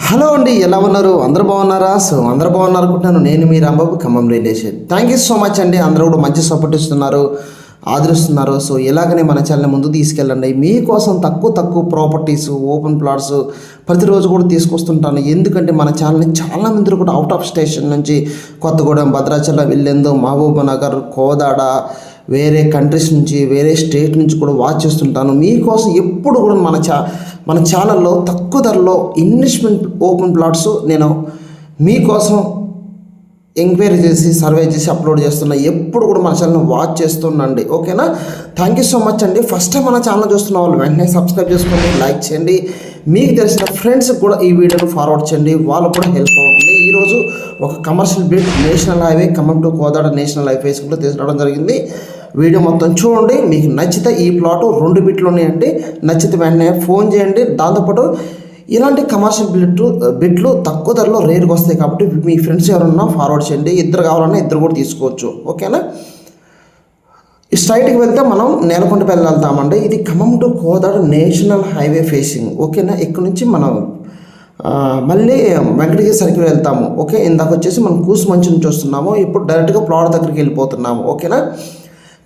Hello అండి, ఎలా ఉన్నారు? అందరూ బాగున్నారా? అందరూ బాగున్నారు అనుకుంటున్నాను. నేను మీ Rambabu, Khammam relation. Thank you so much అండి. అందరూ కూడా మంచి సపోర్ట్ ఇస్తున్నారు, ఆదరిస్తున్నారు. ఇలాగనే మన ఛానల్ ముందు తీసుకెళ్ళండి. మీకోసం తక్కువ ప్రాపర్టీస్, ఓపెన్ ప్లాట్స్ ప్రతిరోజు కూడా తీసుకొస్తుంటాను. ఎందుకంటే మన ఛానల్ని చాలా మంది కూడా అవుట్ ఆఫ్ స్టేషన్ నుంచి కొత్తగూడెం, భద్రాచలం, విల్లెందు, మహబూబ్ నగర్, కోదాడ, వేరే కంట్రీస్ నుంచి, వేరే స్టేట్ నుంచి కూడా వాచ్ చేస్తుంటాను. మీకోసం ఎప్పుడు కూడా మన ఛానల్లో తక్కువ ధరలో ఇన్వెస్ట్మెంట్ ఓపెన్ ప్లాట్స్ నేను మీకోసం ఎంక్వైరీ చేసి, సర్వే చేసి అప్లోడ్ చేస్తున్నా. ఎప్పుడు కూడా మన ఛానల్ని వాచ్ చేస్తుండండి. ఓకేనా? థ్యాంక్ యూ సో మచ్ అండి. ఫస్ట్ టైం మన ఛానల్ చూస్తున్న వాళ్ళు వెంటనే సబ్స్క్రైబ్ చేసుకోండి, లైక్ చేయండి. మీకు తెలిసిన ఫ్రెండ్స్కి కూడా ఈ వీడియోను ఫార్వర్డ్ చేయండి, వాళ్ళకు కూడా హెల్ప్ అవుతుంది. ఈరోజు ఒక commercial build national highway Khammam to Kodada national highway కూడా తీసుకురావడం జరిగింది. వీడియో మొత్తం చూడండి. మీకు నచ్చితే ఈ ప్లాట్ 2 బిట్లు ఉన్నాయండి. నచ్చితే వెంటనే ఫోన్ చేయండి. దాంతోపాటు ఇలాంటి కమర్షియల్ బిట్లు తక్కువ ధరలో రేటుకి వస్తాయి కాబట్టి మీ ఫ్రెండ్స్ ఎవరన్నా ఫార్వర్డ్ చేయండి. ఇద్దరు కావాలన్నా ఇద్దరు కూడా తీసుకోవచ్చు. ఓకేనా? స్ట్రైట్కి వెళ్తే మనం నేలకొండపల్లి వెళ్తామండి. ఇది Khammam to Kodada national highway facing. ఓకేనా? ఇక్కడ నుంచి మనం మళ్ళీ వెంకటగిరి సర్కిల్ వెళ్తాము. ఓకే, ఇందాక వచ్చేసి మనం కూసుమంచి నుంచి వస్తున్నాము. ఇప్పుడు డైరెక్ట్గా ప్లాట్ దగ్గరికి వెళ్ళిపోతున్నాము. ఓకేనా?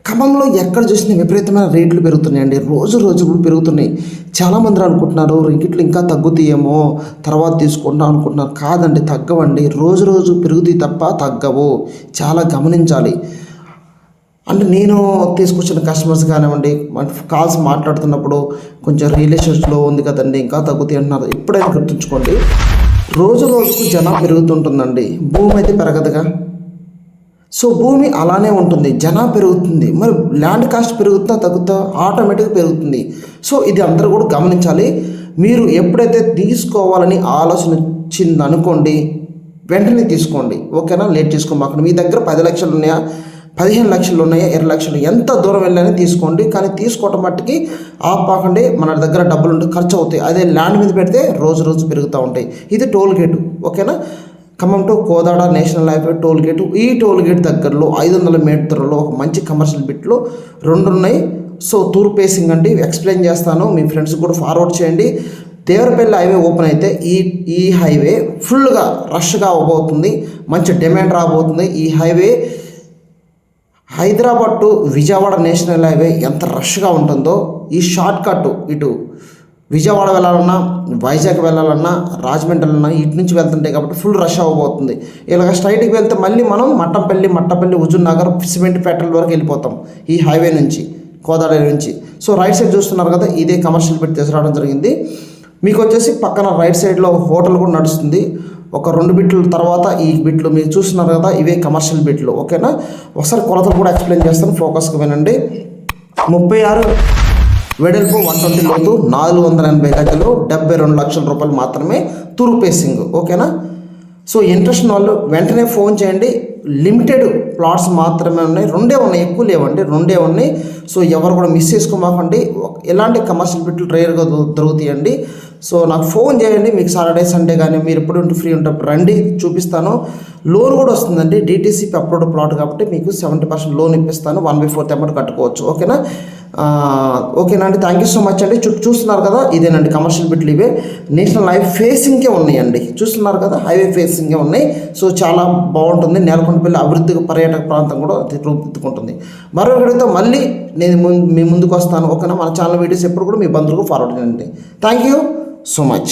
ఖమ్మంలో ఎక్కడ చూసినా విపరీతమైన రేట్లు పెరుగుతున్నాయండి. రోజు కూడా పెరుగుతున్నాయి. చాలామంది అనుకుంటున్నారు రేట్లు ఇంకా తగ్గుతాయేమో, తర్వాత తీసుకుంటాం అనుకుంటున్నారు. కాదండి, తగ్గవండి. రోజు పెరుగుతాయి తప్ప తగ్గవు. చాలా గమనించాలి. అంటే నేను తీసుకొచ్చిన కస్టమర్స్ కానివ్వండి, కాల్స్ మాట్లాడుతున్నప్పుడు కొంచెం రిలేషన్స్లో ఉంది కదండి, ఇంకా తగ్గుతాయి అంటున్నారు. ఎప్పుడైనా గుర్తుంచుకోండి, రోజుకు జనం పెరుగుతుంటుందండి, భూమి అయితే పెరగదుగా. భూమి అలానే ఉంటుంది, జనాభా పెరుగుతుంది. మరి ల్యాండ్ కాస్ట్ పెరుగుతా తగ్గుతా ఆటోమేటిక్గా పెరుగుతుంది. ఇది అందరూ కూడా గమనించాలి. మీరు ఎప్పుడైతే తీసుకోవాలని ఆలోచన వచ్చింది అనుకోండి, వెంటనే తీసుకోండి. ఓకేనా? లేట్ చేసుకోమాకండి. మీ దగ్గర 10 లక్షలు ఉన్నాయా, 15 లక్షలు ఉన్నాయా, 20 లక్షలు, ఎంత దూరం వెళ్ళాలని తీసుకోండి. కానీ తీసుకోవటం మట్టుకి ఆపాకండి. మన దగ్గర డబ్బులు ఉంటే ఖర్చు అవుతాయి. అదే ల్యాండ్ మీద పెడితే రోజు పెరుగుతూ ఉంటాయి. ఇది టోల్ గేటు. ఓకేనా? Khammam to Kodada national highway toll gate. ఈ టోల్ గేట్ దగ్గరలో 500 మీటర్లలో ఒక మంచి కమర్షియల్ బిట్లు 2 ఉన్నాయి. తూర్పు ఫేసింగ్ అండి. ఎక్స్ప్లెయిన్ చేస్తాను, మీ ఫ్రెండ్స్ కూడా ఫార్వర్డ్ చేయండి. దేవరపల్లి హైవే ఓపెన్ అయితే ఈ హైవే ఫుల్గా రష్గా అవ్వబోతుంది. మంచి డిమాండ్ రాబోతుంది. ఈ highway Hyderabad to Vijayawada national highway ఎంత రష్గా ఉంటుందో, ఈ షార్ట్ కట్ ఇటు విజయవాడ వెళ్ళాలన్నా, వైజాగ్ వెళ్ళాలన్నా, రాజమండ్రి వెళ్ళాలన్నా ఇటు నుంచి వెళ్తుంటాయి కాబట్టి ఫుల్ రష్ అవ్వబోతుంది. ఇలాగ స్ట్రైట్కి వెళ్తే మళ్ళీ మనం మట్టపల్లి హుజూర్ నగర్, సిమెంట్ ఫ్యాక్టరీ వరకు వెళ్ళిపోతాం ఈ హైవే నుంచి, కోదాడ నుంచి. రైట్ సైడ్ చూస్తున్నారు కదా, ఇదే కమర్షియల్ బిట్ తీసుకురావడం జరిగింది. మీకు వచ్చేసి పక్కన రైట్ సైడ్లో హోటల్ కూడా నడుస్తుంది. ఒక 2 బిట్లు తర్వాత ఈ బిట్లు మీరు చూస్తున్నారు కదా, ఇవే కమర్షియల్ బిట్లు. ఓకేనా? ఒకసారి కొలతలు కూడా ఎక్స్ప్లెయిన్ చేస్తాను, ఫోకస్గా వినండి. 36 వెడల్పు, 120 లోతు, 480 గజాలు, 72 లక్షల రూపాయలు మాత్రమే తూర్పు ఫేసింగ్. ఓకేనా? ఇంట్రెస్ట్ వాళ్ళు వెంటనే ఫోన్ చేయండి. లిమిటెడ్ ప్లాట్స్ మాత్రమే ఉన్నాయి, 2 ఉన్నాయి, ఎక్కువ లేవండి, 2 ఉన్నాయి. ఎవరు కూడా మిస్ చేసుకోమాకండి. ఎలాంటి కమర్షియల్ బిట్లు రేర్గా దొరుకుతాయండి. నాకు ఫోన్ చేయండి. మీకు సాటర్డే, సండే కానీ మీరు ఎప్పుడు ఫ్రీ ఉంటే రండి, చూపిస్తాను. లోన్ కూడా వస్తుందండి. డిటీసీపీ అప్లోడ్ ప్లాట్ కాబట్టి మీకు 70% లోన్ ఇప్పిస్తాను. 1/4 అమౌంట్ కట్టుకోవచ్చు. ఓకేనా అండి. థ్యాంక్ యూ సో మచ్ అండి. చూస్తున్నారు కదా, ఇదేనండి కమర్షియల్ బిట్లు. ఇవే నేషనల్ హైవే ఫేసింగ్కే ఉన్నాయండి. చూస్తున్నారు కదా, హైవే ఫేసింగే ఉన్నాయి. చాలా బాగుంటుంది. నేలకొండపల్లి అభివృద్ధి పర్యాటక ప్రాంతం కూడా రూపుదిద్దుకుంటుంది. మరో వీడియోతో మళ్ళీ నేను మీ ముందుకు వస్తాను. ఓకేనా? మన ఛానల్ వీడియోస్ ఎప్పుడు కూడా మీ బంధువులకు ఫార్వర్డ్ చేయండి. Thank you so much.